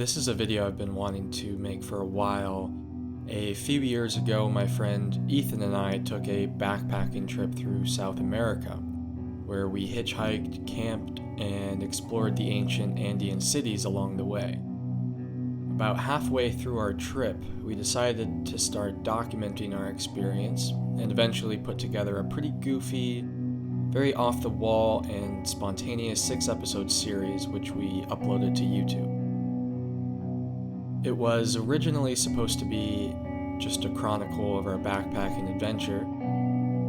This is a video I've been wanting to make for a while. A few years ago, my friend Ethan and I took a backpacking trip through South America, where we hitchhiked, camped, and explored the ancient Andean cities along the way. About halfway through our trip, we decided to start documenting our experience and eventually put together a pretty goofy, very off-the-wall and spontaneous 6-episode series which we uploaded to YouTube. It was originally supposed to be just a chronicle of our backpacking adventure,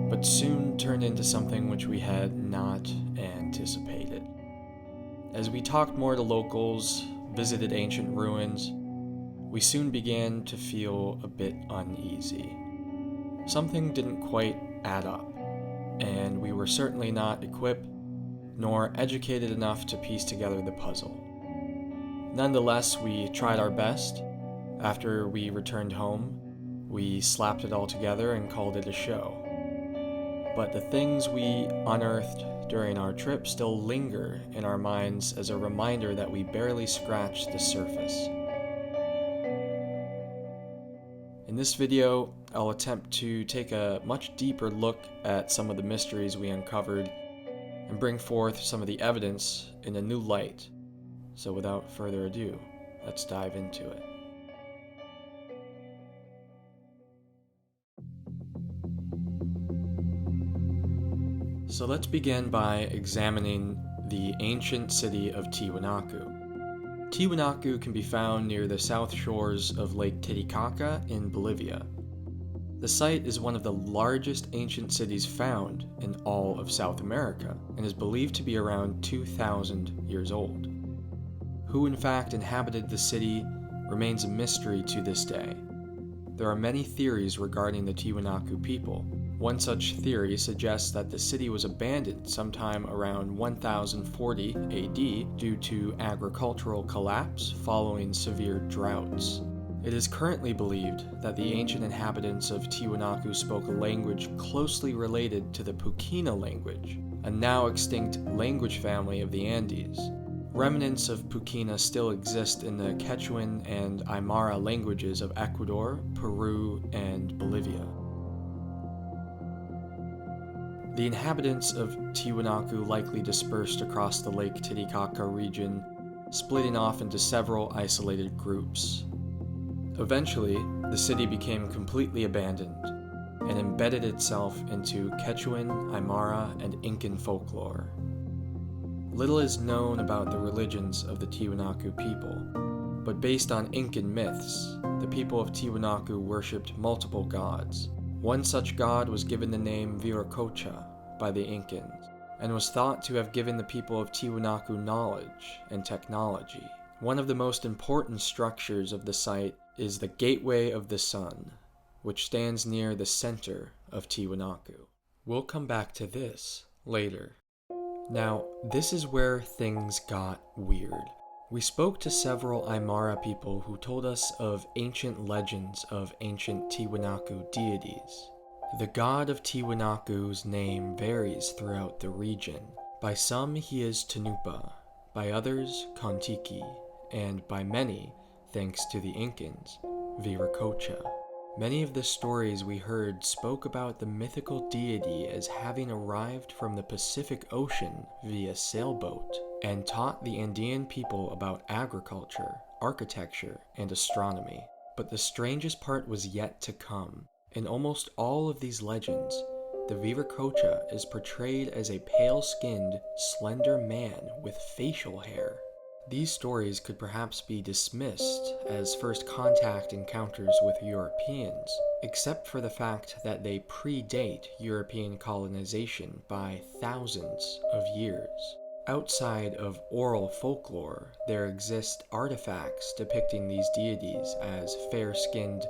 but soon turned into something which we had not anticipated. As we talked more to locals, visited ancient ruins, we soon began to feel a bit uneasy. Something didn't quite add up, and we were certainly not equipped nor educated enough to piece together the puzzle. Nonetheless, we tried our best. After we returned home, we slapped it all together and called it a show. But the things we unearthed during our trip still linger in our minds as a reminder that we barely scratched the surface. In this video, I'll attempt to take a much deeper look at some of the mysteries we uncovered and bring forth some of the evidence in a new light. So without further ado, let's dive into it. So let's begin by examining the ancient city of Tiwanaku. Tiwanaku can be found near the south shores of Lake Titicaca in Bolivia. The site is one of the largest ancient cities found in all of South America and is believed to be around 2,000 years old. Who in fact inhabited the city remains a mystery to this day. There are many theories regarding the Tiwanaku people. One such theory suggests that the city was abandoned sometime around 1040 AD due to agricultural collapse following severe droughts. It is currently believed that the ancient inhabitants of Tiwanaku spoke a language closely related to the Pukina language, a now extinct language family of the Andes. Remnants of Pukina still exist in the Quechuan and Aymara languages of Ecuador, Peru, and Bolivia. The inhabitants of Tiwanaku likely dispersed across the Lake Titicaca region, splitting off into several isolated groups. Eventually, the city became completely abandoned and embedded itself into Quechuan, Aymara, and Incan folklore. Little is known about the religions of the Tiwanaku people, but based on Incan myths, the people of Tiwanaku worshipped multiple gods. One such god was given the name Viracocha by the Incans, and was thought to have given the people of Tiwanaku knowledge and technology. One of the most important structures of the site is the Gateway of the Sun, which stands near the center of Tiwanaku. We'll come back to this later. Now, this is where things got weird. We spoke to several Aymara people who told us of ancient legends of ancient Tiwanaku deities. The god of Tiwanaku's name varies throughout the region. By some he is Tanupa, by others Kontiki, and by many, thanks to the Incans, Viracocha. Many of the stories we heard spoke about the mythical deity as having arrived from the Pacific Ocean via sailboat and taught the Andean people about agriculture, architecture, and astronomy. But the strangest part was yet to come. In almost all of these legends, the Viracocha is portrayed as a pale-skinned, slender man with facial hair. These stories could perhaps be dismissed as first contact encounters with Europeans, except for the fact that they predate European colonization by thousands of years. Outside of oral folklore, there exist artifacts depicting these deities as fair-skinned,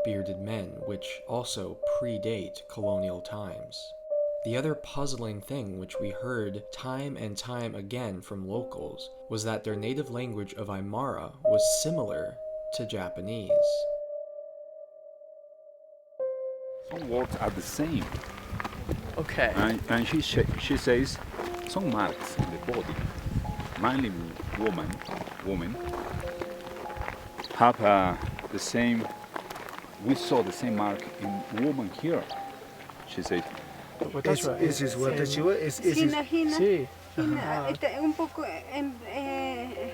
bearded men, which also predate colonial times. The other puzzling thing which we heard time and time again from locals was that their native language of Aymara was similar to Japanese. Some words are the same. Okay. And she says some marks in the body, mainly woman, have the same. We saw the same mark in woman here. She said, But that's right. Is what the chivo is Hina, hina, Sí. hina. Ajá. Un poco en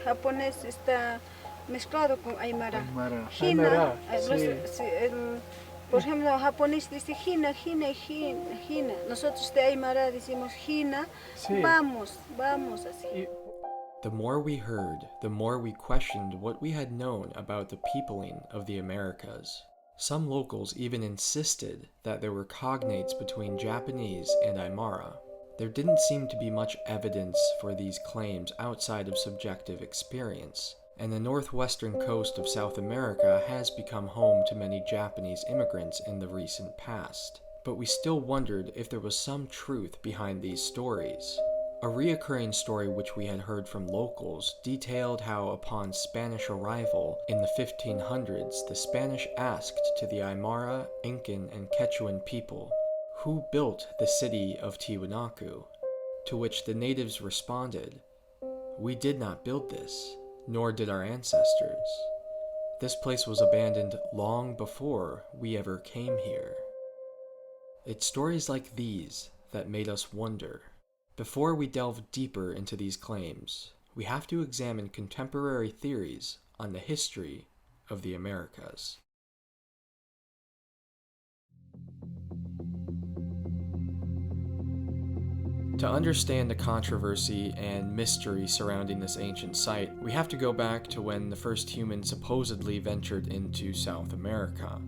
japonés está mezclado con aymara. Hina, Aymara, por ejemplo, japonés dice hina, hina, hina, hina. Nosotros de aymara decimos hina, Sí. vamos, vamos así. The more we heard, the more we questioned what we had known about the peopling of the Americas. Some locals even insisted that there were cognates between Japanese and Aymara. There didn't seem to be much evidence for these claims outside of subjective experience, and the northwestern coast of South America has become home to many Japanese immigrants in the recent past. But we still wondered if there was some truth behind these stories. A reoccurring story which we had heard from locals detailed how upon Spanish arrival in the 1500s, the Spanish asked to the Aymara, Incan, and Quechuan people, "Who built the city of Tiwanaku?" To which the natives responded, "We did not build this, nor did our ancestors. This place was abandoned long before we ever came here." It's stories like these that made us wonder. Before we delve deeper into these claims, we have to examine contemporary theories on the history of the Americas. To understand the controversy and mystery surrounding this ancient site, we have to go back to when the first humans supposedly ventured into South America.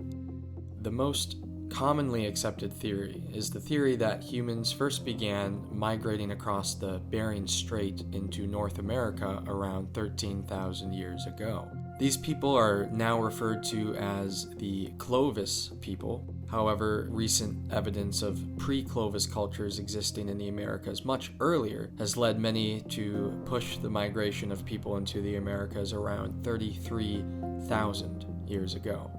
The most commonly accepted theory is the theory that humans first began migrating across the Bering Strait into North America around 13,000 years ago. These people are now referred to as the Clovis people. However, recent evidence of pre-Clovis cultures existing in the Americas much earlier has led many to push the migration of people into the Americas around 33,000 years ago.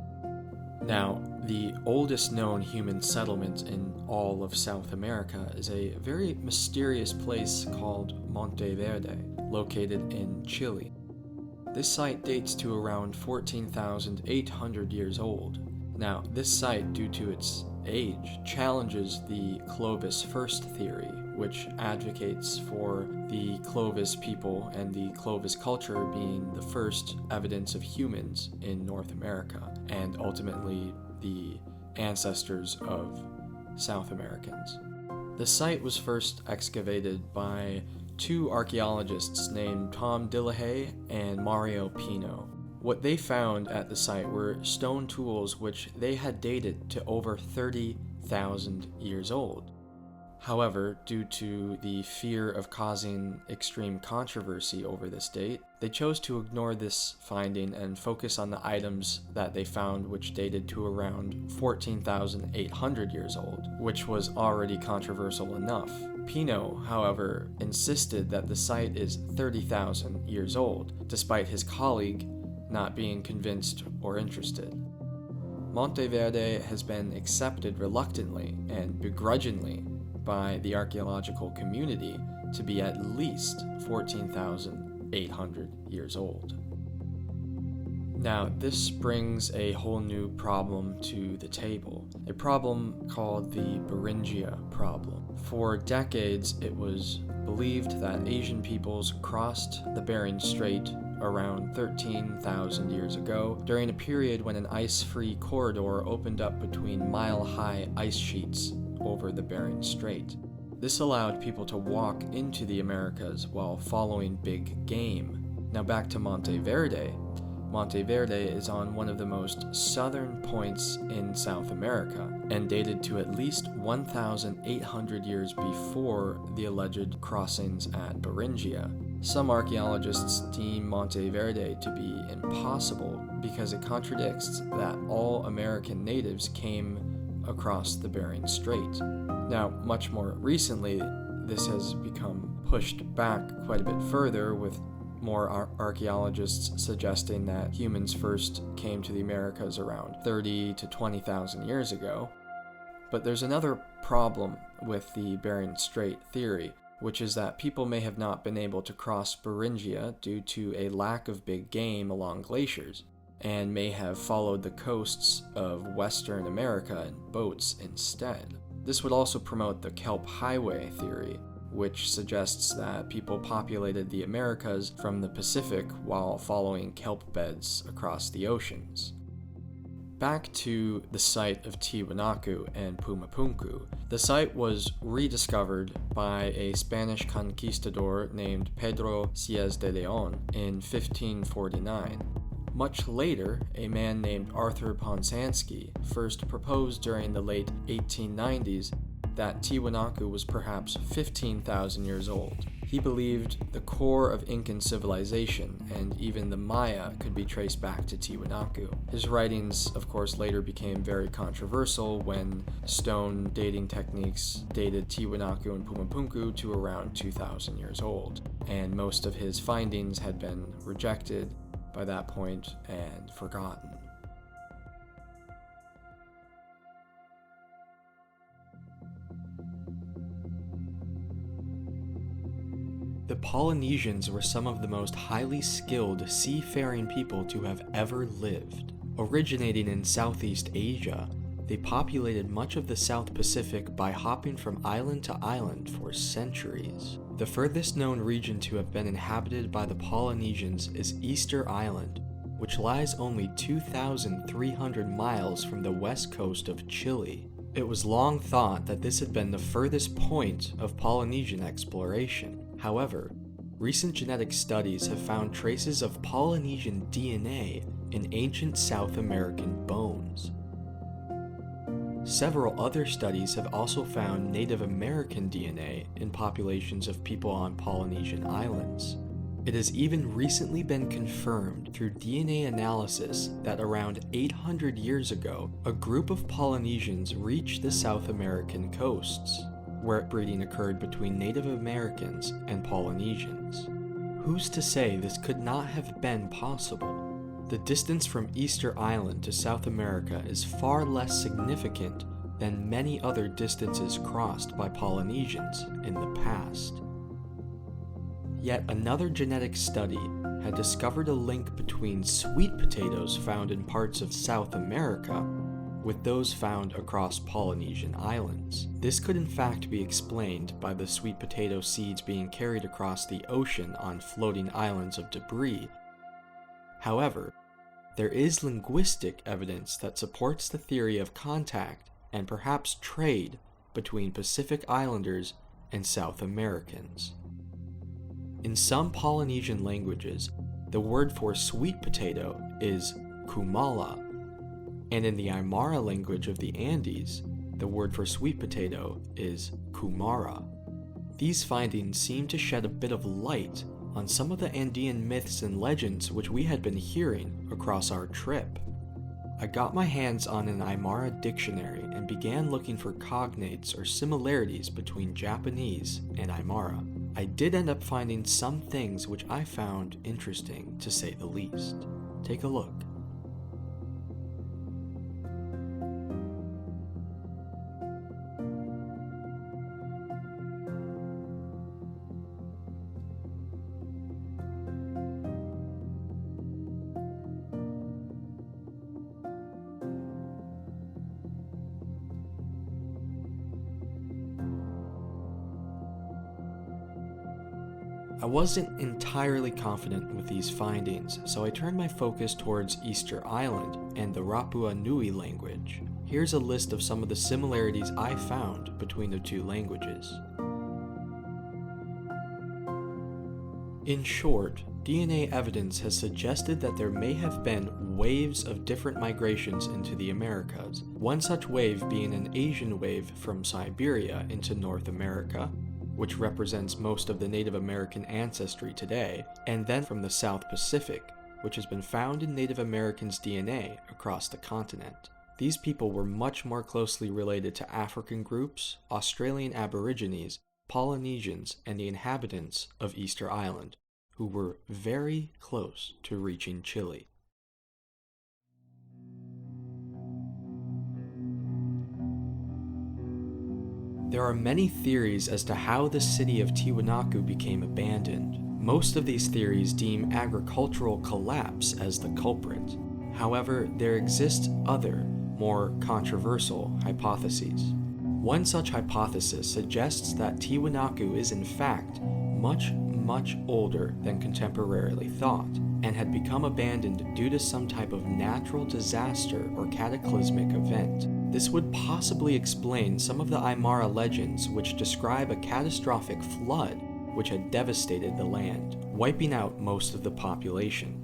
Now, the oldest known human settlement in all of South America is a very mysterious place called Monte Verde, located in Chile. This site dates to around 14,800 years old. Now, this site, due to its age, challenges the Clovis first theory, which advocates for the Clovis people and the Clovis culture being the first evidence of humans in North America, and ultimately the ancestors of South Americans. The site was first excavated by two archaeologists named Tom Dillahay and Mario Pino. What they found at the site were stone tools which they had dated to over 30,000 years old. However, due to the fear of causing extreme controversy over this date, they chose to ignore this finding and focus on the items that they found which dated to around 14,800 years old, which was already controversial enough. Pino, however, insisted that the site is 30,000 years old, despite his colleague not being convinced or interested. Monte Verde has been accepted reluctantly and begrudgingly by the archaeological community to be at least 14,800 years old. Now, this brings a whole new problem to the table, a problem called the Beringia problem. For decades, it was believed that Asian peoples crossed the Bering Strait around 13,000 years ago, during a period when an ice-free corridor opened up between mile-high ice sheets over the Bering Strait. This allowed people to walk into the Americas while following big game. Now back to Monte Verde. Monte Verde is on one of the most southern points in South America, and dated to at least 1,800 years before the alleged crossings at Beringia. Some archaeologists deem Monte Verde to be impossible because it contradicts that all American natives came across the Bering Strait. Now, much more recently, this has become pushed back quite a bit further, with more archaeologists suggesting that humans first came to the Americas around 30 to 20,000 years ago. But there's another problem with the Bering Strait theory, which is that people may have not been able to cross Beringia due to a lack of big game along glaciers. and may have followed the coasts of Western America in boats instead. This would also promote the Kelp Highway theory, which suggests that people populated the Americas from the Pacific while following kelp beds across the oceans. Back to the site of Tiwanaku and Puma Punku. The site was rediscovered by a Spanish conquistador named Pedro Ciez de Leon in 1549. Much later, a man named Arthur Ponsansky first proposed during the late 1890s that Tiwanaku was perhaps 15,000 years old. He believed the core of Incan civilization and even the Maya could be traced back to Tiwanaku. His writings, of course, later became very controversial when stone dating techniques dated Tiwanaku and Puma Punku to around 2,000 years old, and most of his findings had been rejected by that point and forgotten. The Polynesians were some of the most highly skilled seafaring people to have ever lived. Originating in Southeast Asia, they populated much of the South Pacific by hopping from island to island for centuries. The furthest known region to have been inhabited by the Polynesians is Easter Island, which lies only 2,300 miles from the west coast of Chile. It was long thought that this had been the furthest point of Polynesian exploration. However, recent genetic studies have found traces of Polynesian DNA in ancient South American bones. Several other studies have also found Native American DNA in populations of people on Polynesian islands. It has even recently been confirmed through DNA analysis that around 800 years ago, a group of Polynesians reached the South American coasts, where breeding occurred between Native Americans and Polynesians. Who's to say this could not have been possible? The distance from Easter Island to South America is far less significant than many other distances crossed by Polynesians in the past. Yet another genetic study had discovered a link between sweet potatoes found in parts of South America with those found across Polynesian islands. This could in fact be explained by the sweet potato seeds being carried across the ocean on floating islands of debris. However, there is linguistic evidence that supports the theory of contact and perhaps trade between Pacific Islanders and South Americans. In some Polynesian languages, the word for sweet potato is kumala, and in the Aymara language of the Andes, the word for sweet potato is kumara. These findings seem to shed a bit of light on some of the Andean myths and legends which we had been hearing across our trip. I got my hands on an Aymara dictionary and began looking for cognates or similarities between Japanese and Aymara. I did end up finding some things which I found interesting, to say the least. Take a look. I wasn't entirely confident with these findings, so I turned my focus towards Easter Island and the Rapua Nui language. Here's a list of some of the similarities I found between the two languages. In short, DNA evidence has suggested that there may have been waves of different migrations into the Americas, one such wave being an Asian wave from Siberia into North America, which represents most of the Native American ancestry today, and then from the South Pacific, which has been found in Native Americans' DNA across the continent. These people were much more closely related to African groups, Australian Aborigines, Polynesians, and the inhabitants of Easter Island, who were very close to reaching Chile. There are many theories as to how the city of Tiwanaku became abandoned. Most of these theories deem agricultural collapse as the culprit. However, there exist other, more controversial hypotheses. One such hypothesis suggests that Tiwanaku is in fact much older than contemporarily thought, and had become abandoned due to some type of natural disaster or cataclysmic event. This would possibly explain some of the Aymara legends which describe a catastrophic flood which had devastated the land, wiping out most of the population.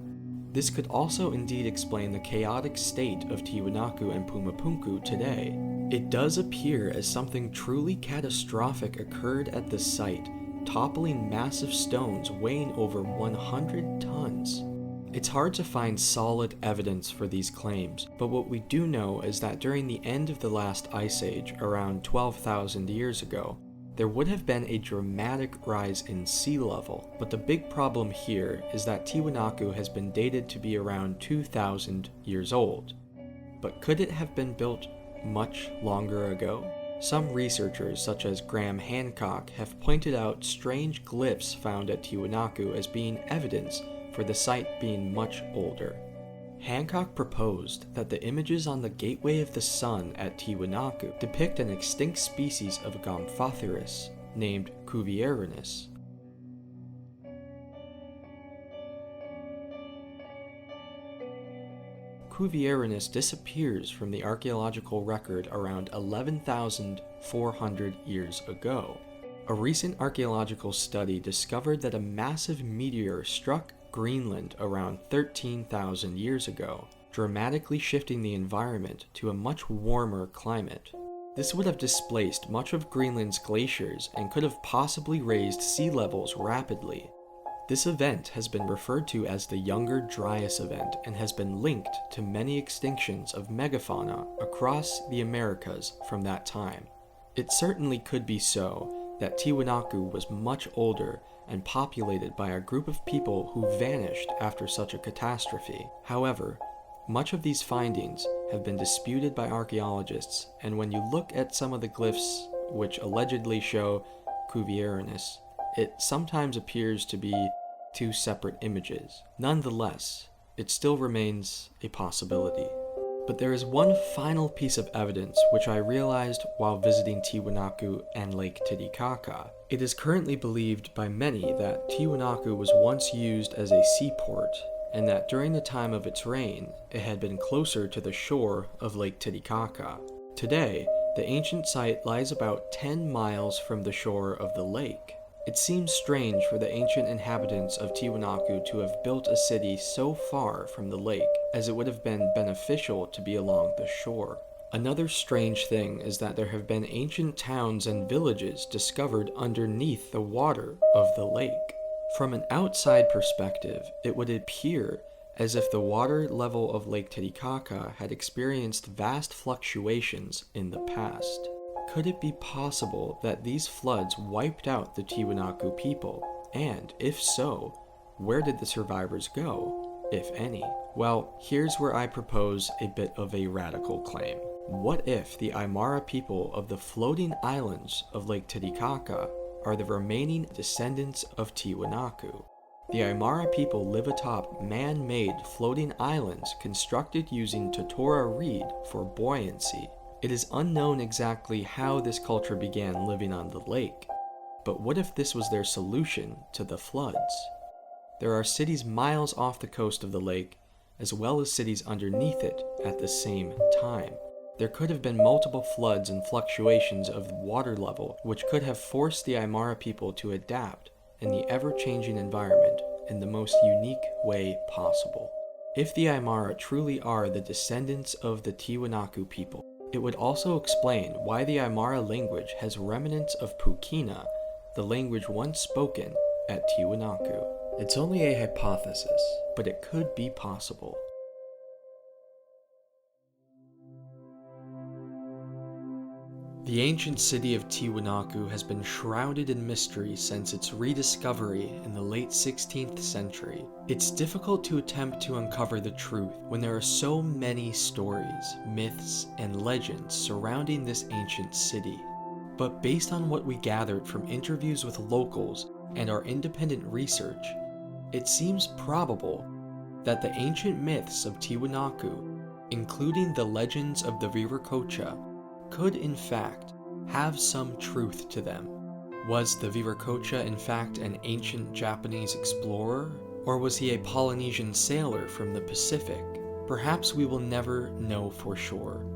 This could also indeed explain the chaotic state of Tiwanaku and Puma Punku today. It does appear as something truly catastrophic occurred at the site, toppling massive stones weighing over 100 tons. It's hard to find solid evidence for these claims, but what we do know is that during the end of the last ice age, around 12,000 years ago, there would have been a dramatic rise in sea level, but the big problem here is that Tiwanaku has been dated to be around 2,000 years old. But could it have been built much longer ago? Some researchers, such as Graham Hancock, have pointed out strange glyphs found at Tiwanaku as being evidence for the site being much older. Hancock proposed that the images on the Gateway of the Sun at Tiwanaku depict an extinct species of Gomphotheris named Cuvierinus. Cuvierinus disappears from the archaeological record around 11,400 years ago. A recent archaeological study discovered that a massive meteor struck Greenland around 13,000 years ago, dramatically shifting the environment to a much warmer climate. This would have displaced much of Greenland's glaciers and could have possibly raised sea levels rapidly. This event has been referred to as the Younger Dryas event and has been linked to many extinctions of megafauna across the Americas from that time. It certainly could be so that Tiwanaku was much older and populated by a group of people who vanished after such a catastrophe. However, much of these findings have been disputed by archaeologists, and when you look at some of the glyphs which allegedly show Cuvierinus, it sometimes appears to be two separate images. Nonetheless, it still remains a possibility. But there is one final piece of evidence which I realized while visiting Tiwanaku and Lake Titicaca. It is currently believed by many that Tiwanaku was once used as a seaport, and that during the time of its reign, it had been closer to the shore of Lake Titicaca. Today, the ancient site lies about 10 miles from the shore of the lake. It seems strange for the ancient inhabitants of Tiwanaku to have built a city so far from the lake, as it would have been beneficial to be along the shore. Another strange thing is that there have been ancient towns and villages discovered underneath the water of the lake. From an outside perspective, it would appear as if the water level of Lake Titicaca had experienced vast fluctuations in the past. Could it be possible that these floods wiped out the Tiwanaku people? And if so, where did the survivors go, if any? Well, here's where I propose a bit of a radical claim. What if the Aymara people of the floating islands of Lake Titicaca are the remaining descendants of Tiwanaku? The Aymara people live atop man-made floating islands constructed using totora reed for buoyancy. It is unknown exactly how this culture began living on the lake, but what if this was their solution to the floods? There are cities miles off the coast of the lake, as well as cities underneath it at the same time. There could have been multiple floods and fluctuations of water level, which could have forced the Aymara people to adapt in the ever-changing environment in the most unique way possible. If the Aymara truly are the descendants of the Tiwanaku people, it would also explain why the Aymara language has remnants of Pukina, the language once spoken at Tiwanaku. It's only a hypothesis, but it could be possible. The ancient city of Tiwanaku has been shrouded in mystery since its rediscovery in the late 16th century. It's difficult to attempt to uncover the truth when there are so many stories, myths, and legends surrounding this ancient city. But based on what we gathered from interviews with locals and our independent research, it seems probable that the ancient myths of Tiwanaku, including the legends of the Viracocha, could in fact have some truth to them. Was the Viracocha in fact an ancient Japanese explorer, or was he a Polynesian sailor from the Pacific? Perhaps we will never know for sure.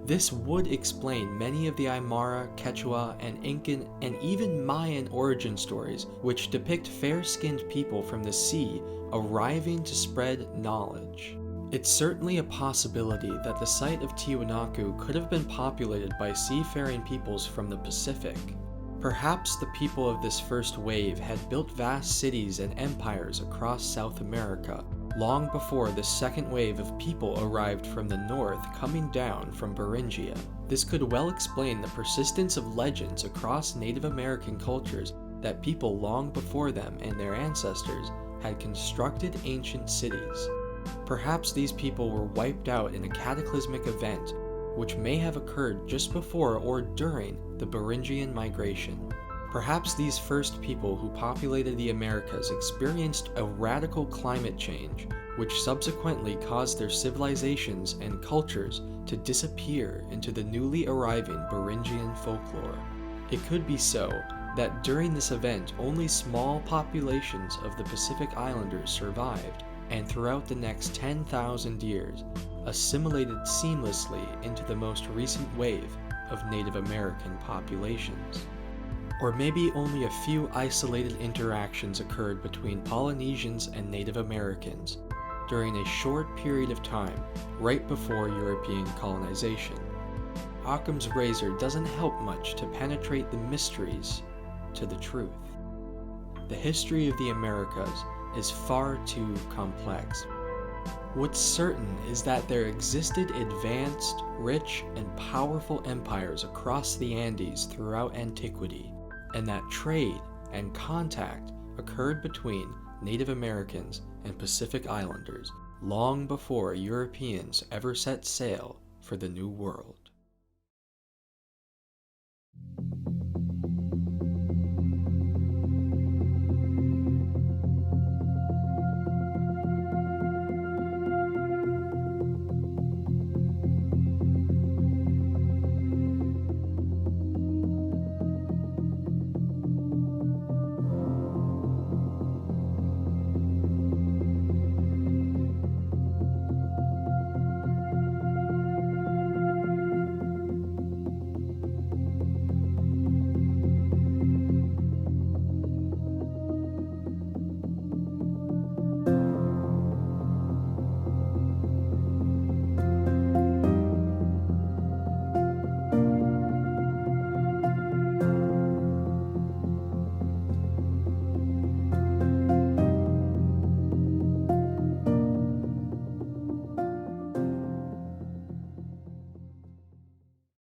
This would explain many of the Aymara, Quechua, and Incan, and even Mayan origin stories which depict fair-skinned people from the sea arriving to spread knowledge. It's certainly a possibility that the site of Tiwanaku could have been populated by seafaring peoples from the Pacific. Perhaps the people of this first wave had built vast cities and empires across South America, long before the second wave of people arrived from the north coming down from Beringia. This could well explain the persistence of legends across Native American cultures that people long before them and their ancestors had constructed ancient cities. Perhaps these people were wiped out in a cataclysmic event which may have occurred just before or during the Beringian migration. Perhaps these first people who populated the Americas experienced a radical climate change, which subsequently caused their civilizations and cultures to disappear into the newly arriving Beringian folklore. It could be so that during this event only small populations of the Pacific Islanders survived, and throughout the next 10,000 years, assimilated seamlessly into the most recent wave of Native American populations. Or maybe only a few isolated interactions occurred between Polynesians and Native Americans during a short period of time right before European colonization. Occam's razor doesn't help much to penetrate the mysteries to the truth. The history of the Americas is far too complex. What's certain is that there existed advanced, rich, and powerful empires across the Andes throughout antiquity, and that trade and contact occurred between Native Americans and Pacific Islanders long before Europeans ever set sail for the New World.